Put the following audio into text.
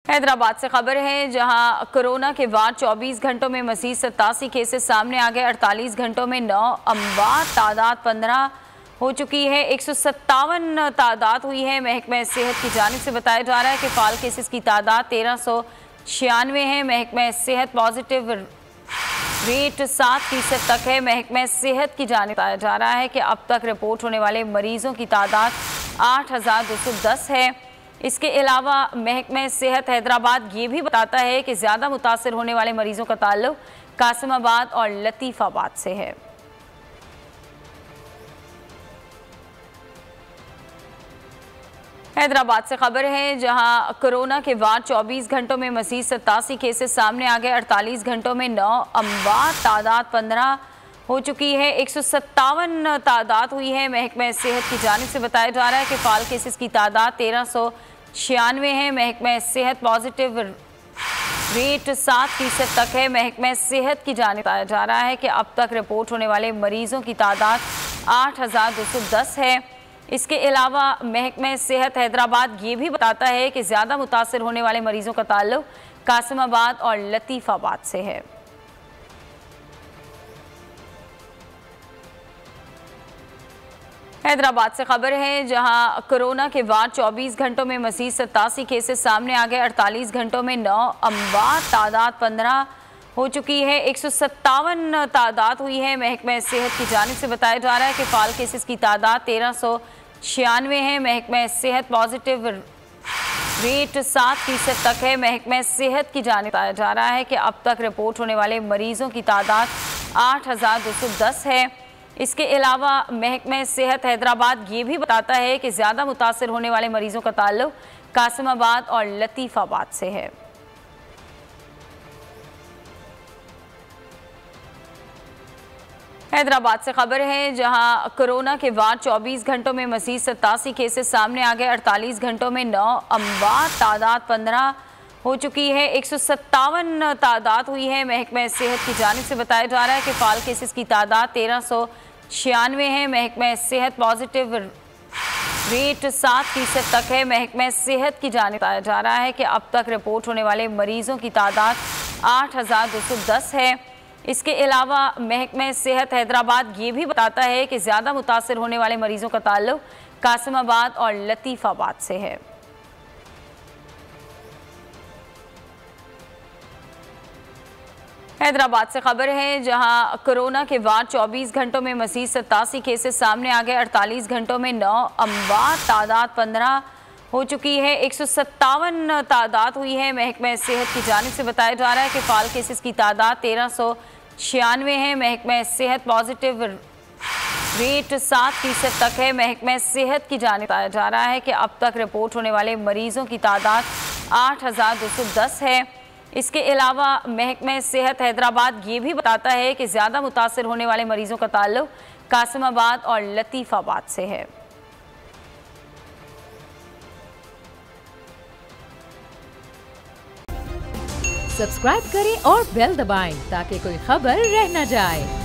हैदराबाद से खबर है, जहां कोरोना के बाद 24 घंटों में मजीद 87 केसेस सामने आ गए। 48 घंटों में 9 अमवात, तादाद 15 हो चुकी है। 157 तादाद हुई है। महकमा सेहत की जानिब से बताया जा रहा है कि फाल केसेस की तादाद 1396 है। महकमा सेहत पॉजिटिव रेट 7% तक है। महकमा सेहत की जानिब बताया जा रहा है कि अब तक रिपोर्ट होने वाले मरीजों की तादाद 8210 है। इसके अलावा महकमा सेहत हैदराबाद ये भी बताता है कि ज़्यादा मुतासर होने वाले मरीजों का ताल्लुक कासिमाबाद और लतीफ़ाबाद से है। हैदराबाद से खबर है, जहां कोरोना के बाद 24 घंटों में मजीद 87 केसेस सामने आ गए। 48 घंटों में 9 अमवात, तादाद 15 हो चुकी है। 157 तादाद हुई है। महकमा सेहत की जानिब से बताया जा रहा है कि फाल केसेस की तादाद 1396 है। महकमा सेहत पॉजिटिव रेट 7% तक है। महकमा सेहत की जानिब बताया जा रहा है कि अब तक रिपोर्ट होने वाले मरीजों की तादाद 8210 है। इसके अलावा महकमा सेहत हैदराबाद ये भी बताता है कि ज़्यादा मुतासर होने वाले मरीजों का ताल्लुक कासिमाबाद और लतीफ़ाबाद से है। हैदराबाद से खबर है, जहां कोरोना के बाद 24 घंटों में मजीद 87 केसेस सामने आ गए। 48 घंटों में 9 अमवात, तादाद 15 हो चुकी है। 157 तादाद हुई है। महकमा सेहत की जानिब से बताया जा रहा है कि फाल केसेस की तादाद 1396 है। महकमा सेहत पॉजिटिव रेट 7% तक है। महकमा सेहत की जानिब बताया जा रहा है कि अब तक रिपोर्ट होने वाले मरीजों की तादाद 8210 है। इसके अलावा महकमा सेहत हैदराबाद ये भी बताता है कि ज़्यादा मुतासर होने वाले मरीजों का ताल्लुक कासिमाबाद और लतीफ़ाबाद से है। हैदराबाद से खबर है, जहां कोरोना के बाद 24 घंटों में मजीद 87 केसेस सामने आ गए। 48 घंटों में 9 अमवात, तादाद 15 हो चुकी है। 157 तादाद हुई है। महकमा सेहत की जानिब से बताया जा रहा है कि फाल केसेस की तादाद 1396 है। महकमा सेहत पॉजिटिव रेट 7% तक है। महकमा सेहत की जानिब बताया जा रहा है कि अब तक रिपोर्ट होने वाले मरीजों की तादाद 8210 है। इसके अलावा महकमा सेहत हैदराबाद ये भी बताता है कि ज़्यादा मुतासर होने वाले मरीजों का ताल्लुक कासिमाबाद और लतीफ़ाबाद से है। हैदराबाद से खबर है, जहां कोरोना के बाद 24 घंटों में मजीद 87 केसेस सामने आ गए। 48 घंटों में 9 अमवात, तादाद 15 हो चुकी है। 157 तादाद हुई है। महकमा सेहत की जानिब से बताया जा रहा है कि फाल केसेस की तादाद 1396 है। महकमा सेहत पॉजिटिव रेट 7% तक है। महकमा सेहत की जानिब बताया जा रहा है कि अब तक रिपोर्ट होने वाले मरीजों की तादाद 8210 है। इसके अलावा महकमा सेहत हैदराबाद ये भी बताता है कि ज़्यादा मुतासर होने वाले मरीजों का ताल्लुक कासिमाबाद और लतीफ़ाबाद से है। सब्सक्राइब करें और बेल दबाएं ताकि कोई खबर रह न जाए।